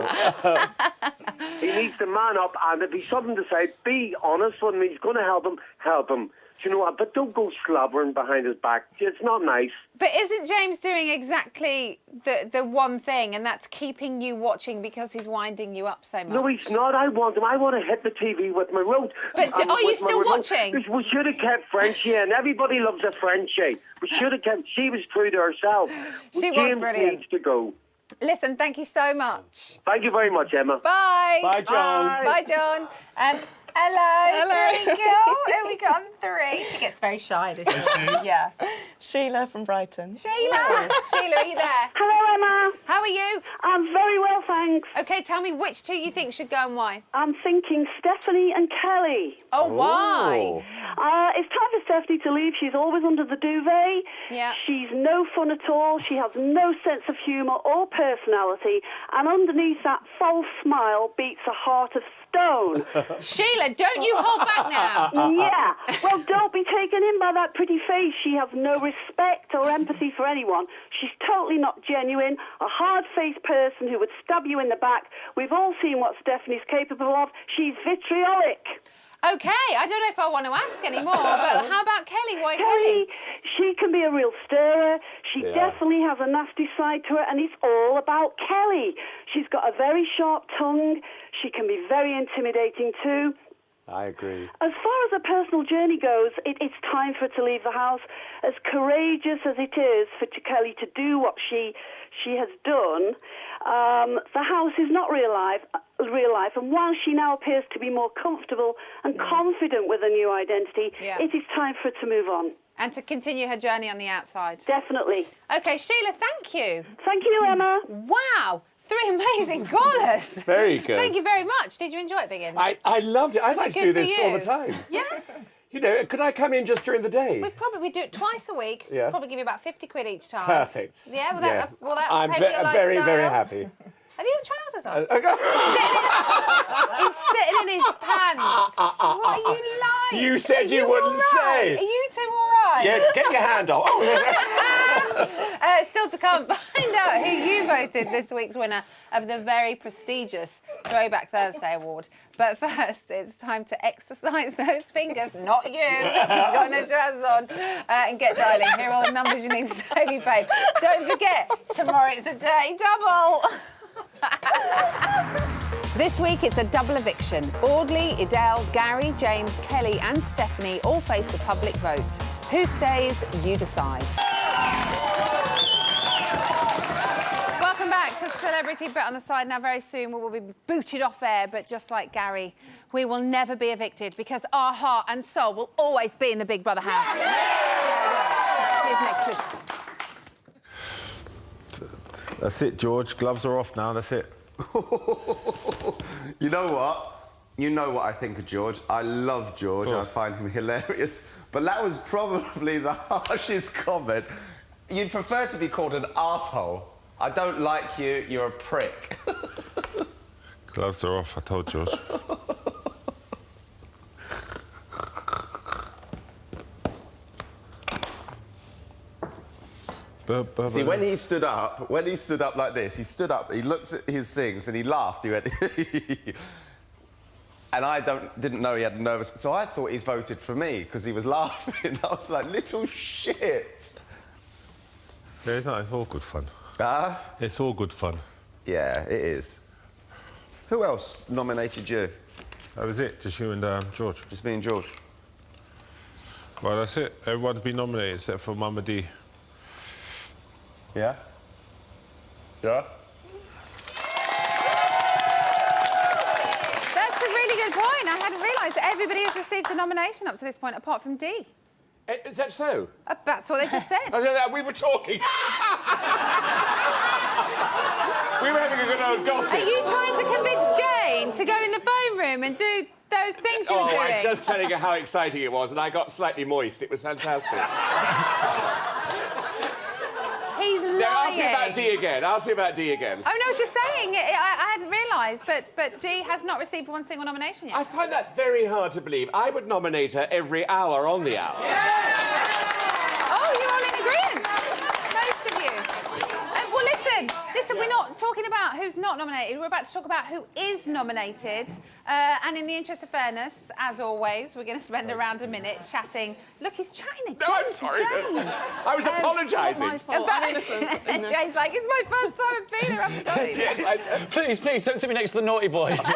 Speaker 16: He needs to man up, and if he's something to say, be honest with him. He's going to help him, help him. Do you know what? But don't go slobbering behind his back. It's not nice.
Speaker 1: But isn't James doing exactly the one thing, and that's keeping you watching because he's winding you up so much?
Speaker 16: No, he's not. I want him. I want to hit the TV with my remote.
Speaker 1: But are you still watching?
Speaker 16: We should have kept Frenchie in. Everybody loves a Frenchie. We should have kept... She was true to herself.
Speaker 1: She was
Speaker 16: James
Speaker 1: brilliant.
Speaker 16: needs to go.
Speaker 1: Listen, thank you so much.
Speaker 16: Thank you very much, Emma.
Speaker 1: Bye.
Speaker 16: Bye, John.
Speaker 1: Bye, John. And hello, Tringle. Who we got on 3? She gets very shy, doesn't she? Yeah.
Speaker 17: Sheila from Brighton.
Speaker 1: Sheila, are you there?
Speaker 18: Hello, Emma.
Speaker 1: How are you?
Speaker 18: I'm very well, thanks.
Speaker 1: OK, tell me which two you think should go and why.
Speaker 18: I'm thinking Stephanie and Kelly.
Speaker 1: Oh, why?
Speaker 18: It's time for Stephanie to leave. She's always under the duvet.
Speaker 1: Yeah.
Speaker 18: She's no fun at all. She has no sense of humour or personality. And underneath that false smile beats a heart of stone.
Speaker 1: Sheila, don't you hold back now.
Speaker 18: Yeah. Well, don't be taken in by that pretty face. She has no respect or empathy for anyone. She's totally not genuine, a hard-faced person who would stab you in the back. We've all seen what Stephanie's capable of. She's vitriolic.
Speaker 1: OK, I don't know if I want to ask anymore, but how about Kelly? Why Kelly?
Speaker 18: She can be a real stirrer. She definitely has a nasty side to her, and it's all about Kelly. She's got a very sharp tongue. She can be very intimidating too.
Speaker 4: I agree.
Speaker 18: As far as her personal journey goes, it's time for her to leave the house. As courageous as it is for Kelly to do what she has done, the house is not real life. And while she now appears to be more comfortable and confident with her new identity, it is time for her to move on.
Speaker 1: And to continue her journey on the outside.
Speaker 18: Definitely.
Speaker 1: OK, Sheila, thank you.
Speaker 18: Thank you, Emma.
Speaker 1: Wow. 3 amazing callers.
Speaker 4: Very good.
Speaker 1: Thank you very much. Did you enjoy it, Biggins?
Speaker 4: I loved it. I'd like to do this all the time.
Speaker 1: Yeah.
Speaker 4: You know, could I come in just during the day?
Speaker 1: We'd probably do it twice a week.
Speaker 4: Yeah.
Speaker 1: Probably give you about 50 quid each time.
Speaker 4: Perfect.
Speaker 1: Yeah, will that
Speaker 4: I'm
Speaker 1: pay for your
Speaker 4: very, very
Speaker 1: lifestyle?
Speaker 4: happy.
Speaker 1: Have you got trousers on? He's sitting in his pants. What are you like?
Speaker 4: You said you wouldn't say.
Speaker 1: Are you two all right?
Speaker 4: Yeah, get your hand off.
Speaker 1: Still to come, find out who you voted this week's winner of the very prestigious Throwback Thursday Award. But first, it's time to exercise those fingers, not you, who's got no trousers on, and get dialing. Here are all the numbers you need to save your babe. Don't forget, tomorrow it's a dirty double. This week it's a double eviction. Audley, Edel, Gary, James, Kelly and Stephanie all face a public vote. Who stays, you decide. Welcome back to Celebrity Bet on the Side. Now very soon we will be booted off air, but just like Gary, we will never be evicted because our heart and soul will always be in the Big Brother house. See you next week.
Speaker 19: That's it, George. Gloves are off now, that's it.
Speaker 20: You know what? You know what I think of George. I love George. I find him hilarious. But that was probably the harshest comment. You'd prefer to be called an arsehole. I don't like you. You're a prick.
Speaker 19: Gloves are off, I told George.
Speaker 20: See, when he stood up like this, he stood up, he looked at his things and he laughed. He went... And I didn't know he had a nervous... So I thought he's voted for me because he was laughing. I was like, little shit.
Speaker 19: Yeah, it's all good fun.
Speaker 20: Ah?
Speaker 19: It's all good fun.
Speaker 20: Yeah, it is. Who else nominated you?
Speaker 19: That was it, just you and George.
Speaker 20: Just me and George?
Speaker 19: Well, that's it. Everyone's been nominated except for Mama D.
Speaker 20: Yeah? Yeah?
Speaker 1: That's a really good point. I hadn't realised that everybody has received a nomination up to this point, apart from D.
Speaker 4: Is that so?
Speaker 1: That's what they just said.
Speaker 4: We were talking. We were having a good old gossip.
Speaker 1: Are you trying to convince Jane to go in the phone room and do those things you were doing?
Speaker 4: I'm just telling you how exciting it was, and I got slightly moist. It was fantastic.
Speaker 1: He's lying.
Speaker 4: Now, ask me about D again. Ask me about D again.
Speaker 1: Oh, no, I was just saying. I hadn't realised, but Dee has not received one single nomination yet.
Speaker 4: I find that very hard to believe. I would nominate her every hour on the hour.
Speaker 1: Oh, you're all in agreement. Most of you. Well, listen, we're not talking about who's not nominated. We're about to talk about who is nominated. And in the interest of fairness, as always, we're going to spend around a minute chatting. Look, he's chatting again.
Speaker 4: No, I'm sorry.
Speaker 1: Jane.
Speaker 4: I was apologising.
Speaker 1: My fault. I'm innocent. And Jane's like, it's my first time I've been here. I haven't done it.
Speaker 2: Yes, please, don't sit me next to the naughty boy.
Speaker 1: We're gonna.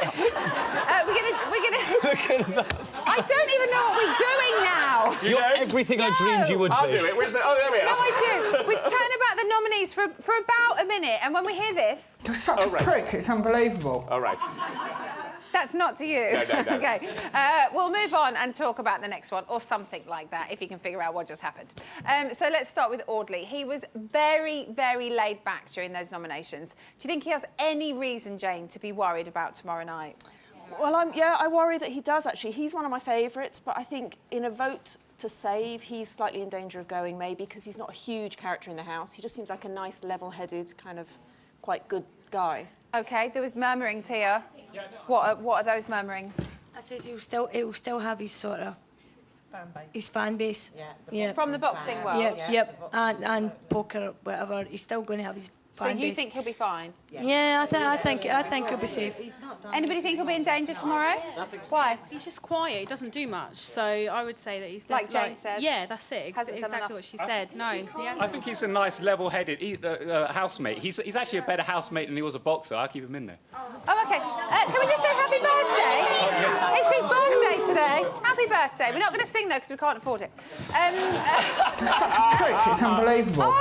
Speaker 2: Look at that.
Speaker 1: I don't even know what we're doing now.
Speaker 2: You're everything I dreamed you would be.
Speaker 4: I'll do it. Where's the... Oh, there we are.
Speaker 1: No, I do. We're chatting about the nominees for about a minute, and when we hear this...
Speaker 21: You're such a prick, it's unbelievable.
Speaker 4: All right.
Speaker 1: That's not to you.
Speaker 4: No.
Speaker 1: OK. We'll move on and talk about the next one, or something like that, if you can figure out what just happened. So let's start with Audley. He was very, very laid back during those nominations. Do you think he has any reason, Jane, to be worried about tomorrow night?
Speaker 3: Well, I worry that he does, actually. He's one of my favourites, but I think in a vote to save, he's slightly in danger of going, maybe, because he's not a huge character in the house. He just seems like a nice, level-headed, kind of quite good guy.
Speaker 1: OK, there was murmurings here. What are those murmurings?
Speaker 22: I says he'll still have his sort of his fan base. Yeah.
Speaker 1: From the boxing world.
Speaker 22: Yep. And poker, whatever. He's still going to have his fan base.
Speaker 1: So you think he'll be fine?
Speaker 22: Yeah, I think he'll be safe.
Speaker 1: Anybody think he'll be in danger tomorrow? Why?
Speaker 23: He's just quiet. He doesn't do much. So I would say that he's
Speaker 1: like Jane said.
Speaker 23: Yeah, that's it.
Speaker 1: Hasn't done
Speaker 23: exactly what she said. No, he hasn't.
Speaker 24: I think he's a nice, level-headed housemate. He's actually a better housemate than he was a boxer. I keep him in there.
Speaker 1: Oh, OK. Can we just say happy birthday? It's his birthday today. Happy birthday. We're not going to sing, though, because we can't afford it.
Speaker 21: You're such a prick, it's unbelievable.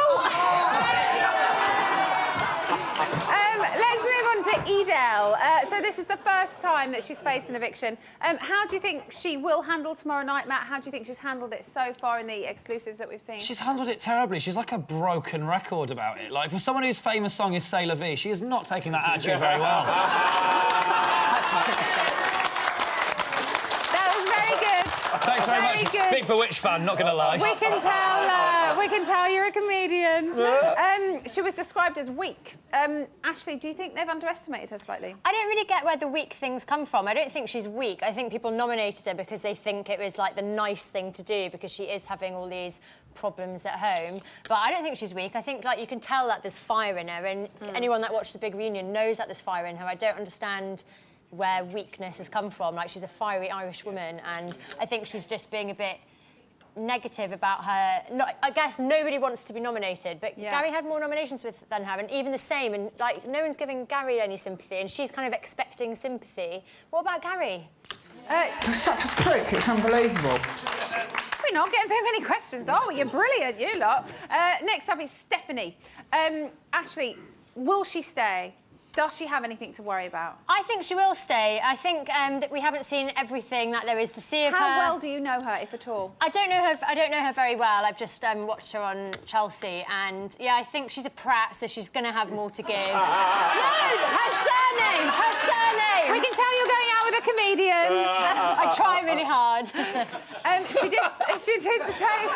Speaker 1: Let's move on to Edel. So this is the first time that she's faced an eviction. How do you think she will handle tomorrow night, Matt? How do you think she's handled it so far in the exclusives that we've seen?
Speaker 2: She's handled it terribly. She's like a broken record about it. Like, for someone whose famous song is C'est la vie, she is not taking that attitude very well.
Speaker 1: That was very good.
Speaker 2: Thanks, very much.
Speaker 1: good.
Speaker 2: Big Bewitched fan, not going to lie.
Speaker 1: We can tell you're a comedian. She was described as weak. Ashley, do you think they've underestimated her slightly?
Speaker 10: I don't really get where the weak things come from. I don't think she's weak. I think people nominated her because they think it was like the nice thing to do because she is having all these problems at home. But I don't think she's weak. I think like you can tell that there's fire in her, and anyone that watched the big reunion knows that there's fire in her. I don't understand where weakness has come from. Like, she's a fiery Irish woman, and I think she's just being a bit negative about her. I guess nobody wants to be nominated, but Gary had more nominations than her, and even the same, and like no one's giving Gary any sympathy, and she's kind of expecting sympathy. What about Gary?
Speaker 21: You're such a prick, it's unbelievable.
Speaker 1: We're not getting very many questions. Oh, you're brilliant, you lot. Next up is Stephanie. Ashley, will she stay? Does she have anything to worry about?
Speaker 10: I think she will stay. I think that we haven't seen everything that there is to see of her.
Speaker 1: How well do you know her, if at all?
Speaker 10: I don't know her very well. I've just watched her on Chelsea, and yeah, I think she's a prat, so she's going to have more to give. No, her surname.
Speaker 1: We can tell you're going out with a comedian.
Speaker 10: I try really hard.
Speaker 1: She did say.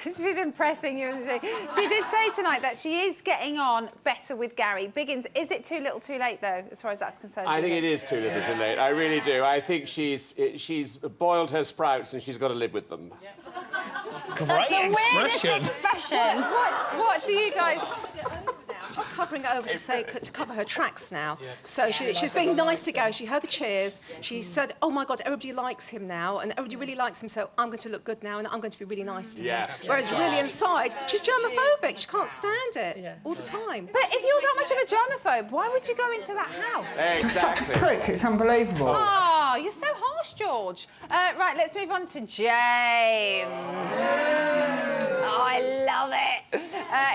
Speaker 1: She's impressing you, isn't she? She did say tonight that she is getting on better with Gary. Biggins, is it too little too late, though, as far as that's concerned?
Speaker 4: I think it is too little too late. I really do. I think she's boiled her sprouts and she's got to live with them.
Speaker 2: Great expression.
Speaker 1: What do you guys...
Speaker 5: Covering it over to cover her tracks now. So she's being nice to Gary. She heard the cheers. She said, oh, my God, everybody likes him now, and everybody really likes him, so I'm going to look good now, and I'm going to be really nice to him. Whereas really inside, she's germophobic. She can't stand it all the time.
Speaker 1: But if you're that much of a germaphobe, why would you go into that house?
Speaker 21: You're such a prick, it's unbelievable.
Speaker 1: Oh, you're so harsh, George. Right, let's move on to James. Oh, I love it.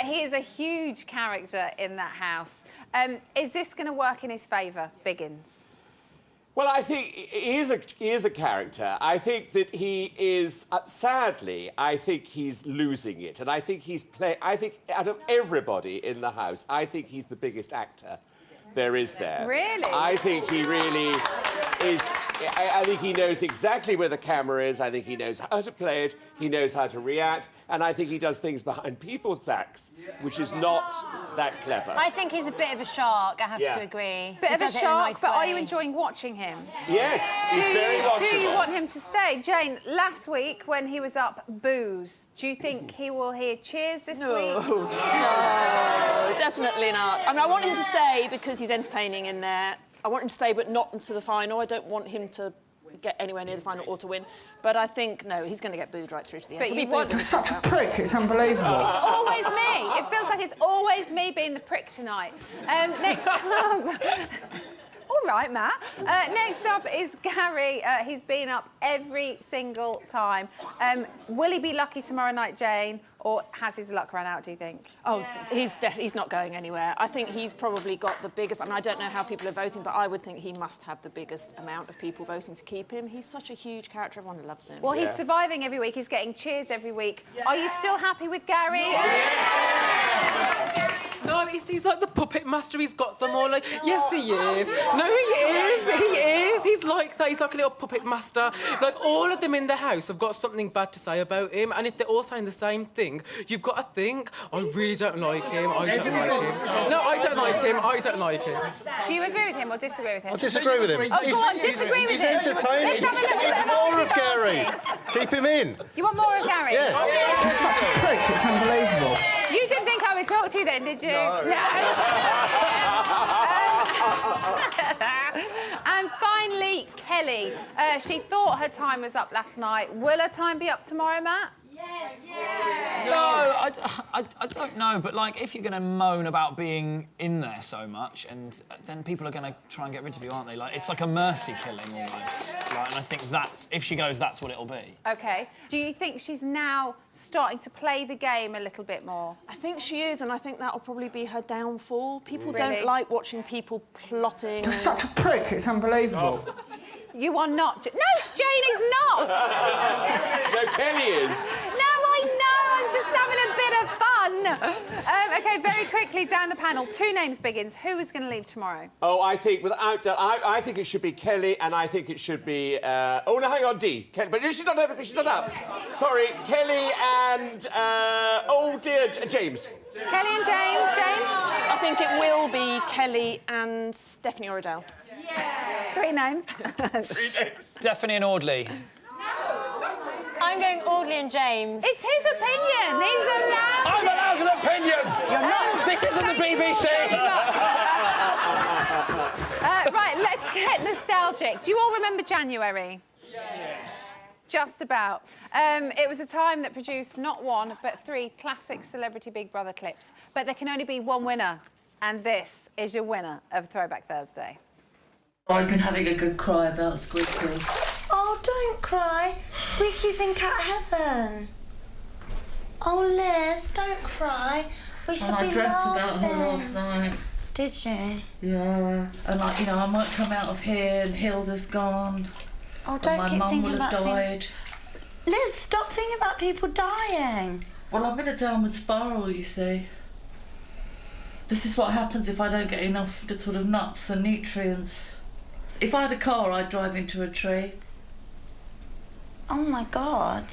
Speaker 1: He is a huge character in that house. Is this going to work in his favour, Biggins?
Speaker 4: Well, I think he is a character. I think that he is, sadly, I think he's losing it. And I think I think out of everybody in the house, I think he's the biggest actor there is there.
Speaker 1: Really?
Speaker 4: I think he really is. I think he knows exactly where the camera is. I think he knows how to play it. He knows how to react. And I think he does things behind people's backs, which is not that clever.
Speaker 10: I think he's a bit of a shark, I have to agree.
Speaker 1: Bit of a shark, but are you enjoying watching him?
Speaker 4: Yes, he's very watchable.
Speaker 1: Do you want him to stay? Jane, last week when he was up, boos. Do you think he will hear cheers this week?
Speaker 3: No, definitely not. I mean, I want him to stay because he's entertaining in there. I want him to stay, but not into the final. I don't want him to get anywhere near the final or to win. But I think, no, he's going to get booed right through to the end.
Speaker 1: But you want...
Speaker 21: You're such a prick, it's unbelievable.
Speaker 1: It's always me. It feels like it's always me being the prick tonight. Next up... All right, Matt. Next up is Gary. He's been up every single time. Will he be lucky tomorrow night, Jane, or has his luck run out, do you think?
Speaker 3: Oh, he's not going anywhere. I think he's probably got the biggest... I mean, I don't know how people are voting, but I would think he must have the biggest amount of people voting to keep him. He's such a huge character. Everyone loves him.
Speaker 1: Well, he's surviving every week. He's getting cheers every week. Yeah. Are you still happy with Gary?
Speaker 6: No, he's like the puppet master. He's got them all. Like, yes, he is. No, he is. He is. He's like that. He's like a little puppet master. Like, all of them in the house have got something bad to say about him. And if they're all saying the same thing, you've got to think, I really don't like him. I don't like him. No, I don't like him. I don't like him.
Speaker 1: Do you agree with him or disagree with him?
Speaker 7: I disagree with him.
Speaker 1: Oh, go on, disagree with him.
Speaker 7: He's entertaining.
Speaker 1: Let's have a little bit of
Speaker 7: more of Gary. Keep him in.
Speaker 1: You want more of Gary?
Speaker 7: Yeah.
Speaker 21: You're such a prick, it's unbelievable.
Speaker 1: You didn't think I would talk to you then, did you? No. And finally, Kelly. She thought her time was up last night. Will her time be up tomorrow, Matt?
Speaker 2: Yes. No, I don't know, but like if you're going to moan about being in there so much, and then people are going to try and get rid of you, aren't they? Like it's like a mercy killing almost. Like, and I think that's if she goes, that's what it'll be.
Speaker 1: Okay. Do you think she's now starting to play the game a little bit more?
Speaker 3: I think she is, and I think that'll probably be her downfall. People don't like watching people plotting.
Speaker 21: You're such a prick. It's unbelievable.
Speaker 1: You are not. No, Jane is not.
Speaker 4: No, Kelly is.
Speaker 1: No, I know. I'm just having a bit of fun. OK, very quickly down the panel. 2 names, Biggins. Who is going to leave tomorrow?
Speaker 4: Oh, I think, without doubt, I think it should be Kelly, and I think it should be... oh, no, hang on, Dee. Kelly, but she's not out. She's not out. Sorry, Kelly and... oh, dear, James.
Speaker 1: Kelly and James. James?
Speaker 3: I think it will be Kelly and Stephanie or Adele.
Speaker 1: Yeah. 3 names.
Speaker 4: 3 names.
Speaker 2: Stephanie and Audley.
Speaker 10: I'm going Audley and James.
Speaker 1: It's his opinion. He's allowed.
Speaker 2: I'm allowed an opinion.
Speaker 1: You're
Speaker 2: not. This isn't the BBC.
Speaker 1: Right, let's get nostalgic. Do you all remember January?
Speaker 4: Yes.
Speaker 1: Just about. It was a time that produced not 1, but 3 classic Celebrity Big Brother clips. But there can only be 1 winner, and this is your winner of Throwback Thursday.
Speaker 8: I've been having a good cry about Squeaky.
Speaker 14: Oh, don't cry. Squeaky's in cat heaven. Oh, Liz, don't cry. We should
Speaker 8: And
Speaker 14: be
Speaker 8: I dreamt about
Speaker 14: laughing.
Speaker 8: her last night.
Speaker 14: Did you?
Speaker 8: Yeah. And like, you know, I might come out of here and Hilda's gone.
Speaker 14: Oh,
Speaker 8: and
Speaker 14: don't
Speaker 8: my
Speaker 14: keep
Speaker 8: mum
Speaker 14: thinking
Speaker 8: will have
Speaker 14: about
Speaker 8: died.
Speaker 14: things. Liz, stop thinking about people dying.
Speaker 8: Well, I'm in a downward spiral, you see. This is what happens if I don't get enough sort of nuts and nutrients. If I had a car, I'd drive into a tree.
Speaker 14: Oh, my God.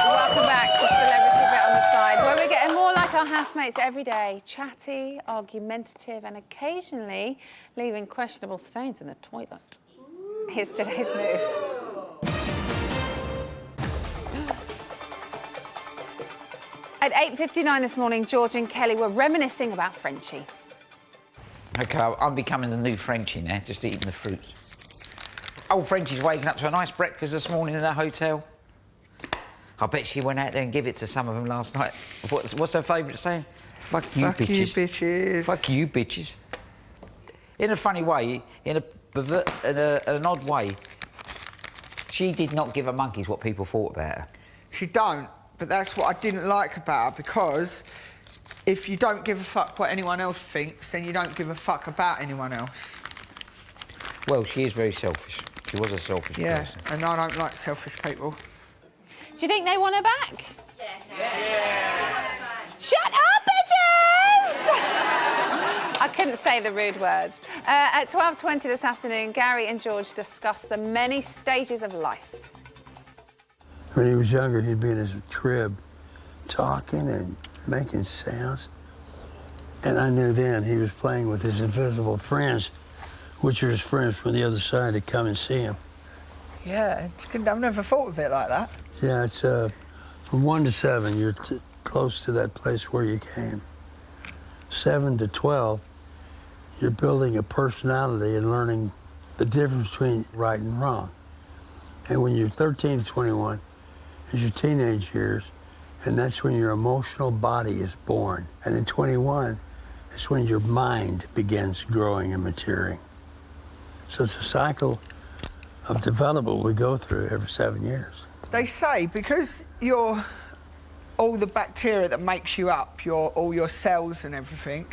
Speaker 1: Welcome back to Celebrity Bit on the Side, where we're getting more like our housemates every day. Chatty, argumentative, and occasionally leaving questionable stains in the toilet. Here's today's news. At 8:59 this morning, George and Kelly were reminiscing about Frenchie.
Speaker 12: OK, I'm becoming the new Frenchie now, just eating the fruits. Old Frenchie's waking up to a nice breakfast this morning in a hotel. I bet she went out there and gave it to some of them last night. What's her favourite saying? Fuck you,
Speaker 21: Fuck
Speaker 12: bitches.
Speaker 21: you, bitches.
Speaker 12: Fuck you, bitches. In a funny way, in an odd way, she did not give a monkey's what people thought about her.
Speaker 21: She don't, but that's what I didn't like about her, because if you don't give a fuck what anyone else thinks, then you don't give a fuck about anyone else.
Speaker 12: Well, she is very selfish. She was a selfish person.
Speaker 21: And I don't like selfish people.
Speaker 1: Do you think they want her back? Yes. Shut up, bitches! I couldn't say the rude word. At 12:20 this afternoon, Gary and George discussed the many stages of life.
Speaker 9: When he was younger, he'd be in his crib talking and making sounds. And I knew then he was playing with his invisible friends, which are his friends from the other side that come and see him.
Speaker 21: Yeah, I've never thought of it like that.
Speaker 9: Yeah, it's from 1 to 7, you're close to that place where you came. 7 to 12, you're building a personality and learning the difference between right and wrong. And when you're 13 to 21, is your teenage years, and that's when your emotional body is born. And then 21 is when your mind begins growing and maturing. So it's a cycle of development we go through every 7 years.
Speaker 21: They say because you're all the bacteria that makes you up, all your cells and everything,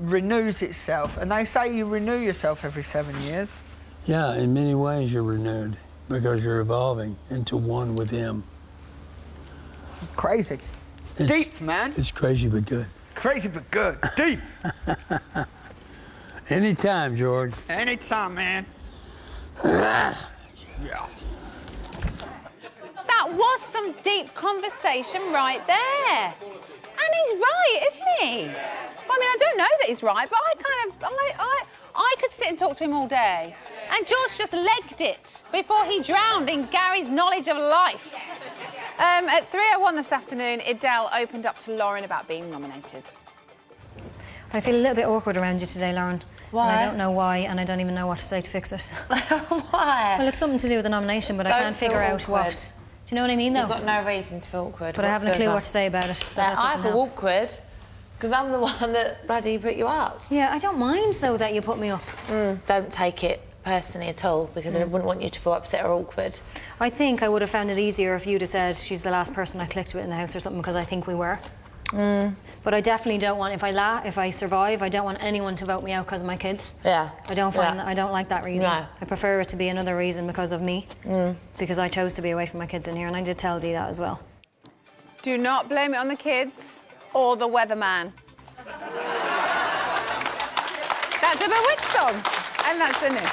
Speaker 21: renews itself. And they say you renew yourself every 7 years.
Speaker 9: Yeah, in many ways you're renewed because you're evolving into one with him.
Speaker 21: Crazy. Deep, man.
Speaker 9: It's crazy but good.
Speaker 21: Crazy but good. Deep.
Speaker 9: Anytime, George.
Speaker 21: Anytime, man. Yeah.
Speaker 1: That was some deep conversation right there. And he's right, isn't he? I mean, I don't know that he's right, but I could sit and talk to him all day. And George just legged it before he drowned in Gary's knowledge of life. At 3:01 this afternoon, Adele opened up to Lauren about being nominated.
Speaker 11: I feel a little bit awkward around you today, Lauren.
Speaker 14: Why?
Speaker 11: And I don't know why, and I don't even know what to say to fix it.
Speaker 14: Why?
Speaker 11: Well, it's something to do with the nomination, but I
Speaker 14: Don't
Speaker 11: can't figure
Speaker 14: feel
Speaker 11: out
Speaker 14: awkward.
Speaker 11: what. Do you know what I mean, though?
Speaker 14: You've got no reason to feel awkward.
Speaker 11: But I haven't a clue
Speaker 14: whatsoever.
Speaker 11: what to say about it, so that
Speaker 14: I
Speaker 11: doesn't
Speaker 14: feel
Speaker 11: help.
Speaker 14: awkward because I'm the one that bloody put you up.
Speaker 11: Yeah, I don't mind, though, that you put me up.
Speaker 14: Don't take it personally at all, because I wouldn't want you to feel upset or awkward.
Speaker 11: I think I would have found it easier if you'd have said she's the last person I clicked with in the house or something, because I think we were. But I definitely don't want, if I survive, I don't want anyone to vote me out because of my kids.
Speaker 13: Yeah.
Speaker 11: I don't find that, I don't like that reason.
Speaker 13: No.
Speaker 11: I prefer it to be another reason because of me. Because I chose to be away from my kids in here, and I did tell Dee that as well.
Speaker 1: Do not blame it on the kids or the weatherman. That's a Bewitched song, and that's the news.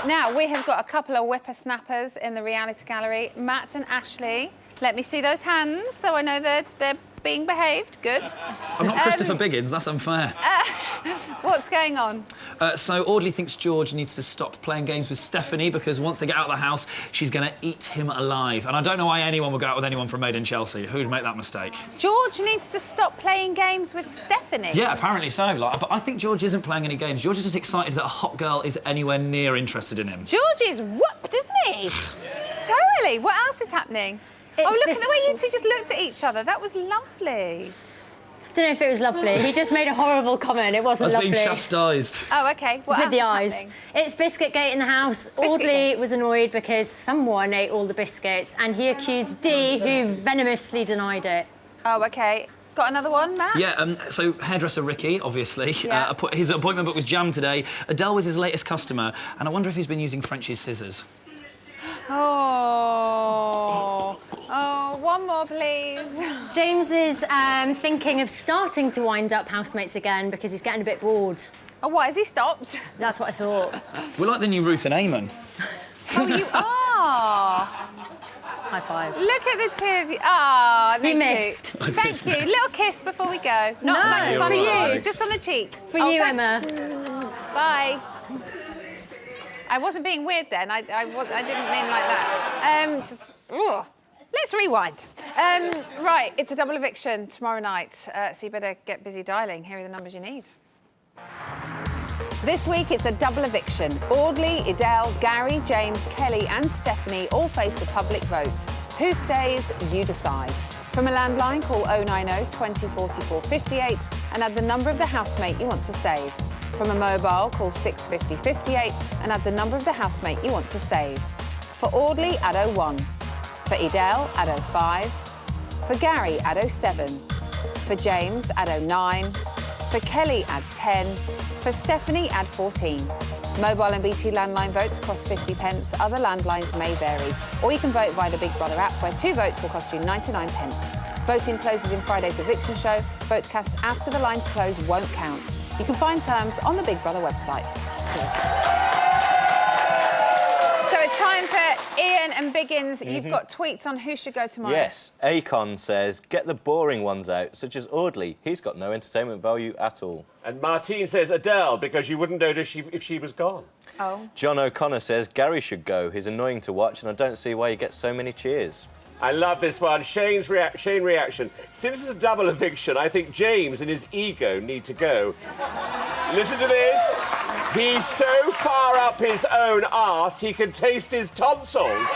Speaker 1: Now, we have got a couple of whippersnappers in the reality gallery. Matt and Ashley, let me see those hands so I know they're being behaved. Good.
Speaker 2: I'm not Christopher Biggins, that's unfair.
Speaker 1: What's going on?
Speaker 2: So Audley thinks George needs to stop playing games with Stephanie because once they get out of the house, she's going to eat him alive. And I don't know why anyone would go out with anyone from Made in Chelsea. Who'd make that mistake?
Speaker 1: George needs to stop playing games with Stephanie.
Speaker 2: Yeah, apparently so. But I think George isn't playing any games. George is just excited that a hot girl is anywhere near interested in him.
Speaker 1: George is whooped, isn't he? Totally. What else is happening? Look at the way you two just looked at each other. That was lovely.
Speaker 10: I don't know if it was lovely. He just made a horrible comment. It wasn't lovely.
Speaker 2: I was being chastised.
Speaker 1: Oh, OK. What else
Speaker 10: with the
Speaker 1: is
Speaker 10: eyes.
Speaker 1: happening?
Speaker 10: It's Biscuitgate in the house. Audley was annoyed because someone ate all the biscuits and he accused Dee, who venomously denied it.
Speaker 1: Oh, OK. Got another one, Matt?
Speaker 2: Yeah, so hairdresser Ricky, obviously.
Speaker 1: Yeah.
Speaker 2: His appointment book was jammed today. Adele was his latest customer, and I wonder if he's been using Frenchie's scissors.
Speaker 1: Oh, one more, please.
Speaker 10: James is thinking of starting to wind up housemates again because he's getting a bit bored.
Speaker 1: Oh, what, has he stopped?
Speaker 10: That's what I thought.
Speaker 2: We're like the new Ruth and Eamon.
Speaker 1: Oh, you are.
Speaker 10: High five.
Speaker 1: Look at the two of you. Ah,
Speaker 10: You missed.
Speaker 1: Thank you. Little kiss before we go. Not like fun for you, just on the cheeks.
Speaker 10: For you, Emma.
Speaker 1: Bye. I wasn't being weird then. I didn't mean like that. Let's rewind. Right, it's a double eviction tomorrow night, so you better get busy dialing. Here are the numbers you need. This week, it's a double eviction. Audley, Adele, Gary, James, Kelly and Stephanie all face a public vote. Who stays, you decide. From a landline, call 090 20 44 58 and add the number of the housemate you want to save. From a mobile, call 650 58 and add the number of the housemate you want to save. For Audley, add 01. For Adele, add 05. For Gary, add 07. For James, add 09. For Kelly, add 10. For Stephanie, add 14. Mobile and BT landline votes cost 50 pence. Other landlines may vary. Or you can vote via the Big Brother app, where 2 votes will cost you 99 pence. Voting closes in Friday's eviction show. Votes cast after the lines close won't count. You can find terms on the Big Brother website. So it's time for Ian and Biggins. You've got tweets on who should go tomorrow.
Speaker 7: Yes. Akon says, get the boring ones out, such as Audley. He's got no entertainment value at all.
Speaker 4: And Martine says Adele, because you wouldn't notice if she was gone.
Speaker 1: Oh.
Speaker 7: John O'Connor says, Gary should go. He's annoying to watch, and I don't see why he gets so many cheers.
Speaker 4: I love this one. Shane reaction. Since it's a double eviction, I think James and his ego need to go. Listen to this. He's so far up his own arse, he can taste his tonsils.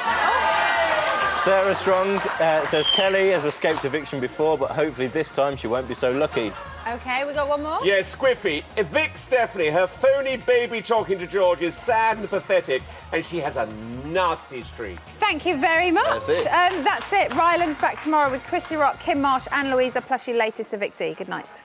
Speaker 7: Sarah Strong says, Kelly has escaped eviction before, but hopefully this time she won't be so lucky.
Speaker 1: OK, we got one more?
Speaker 4: Yes, Squiffy. Evict Stephanie. Her phony baby talking to George is sad and pathetic, and she has a nasty streak.
Speaker 1: Thank you very much.
Speaker 7: That's it.
Speaker 1: That's it. Ryland's back tomorrow with Chrissy Rock, Kim Marsh and Louisa, plus your latest evictee. Good night.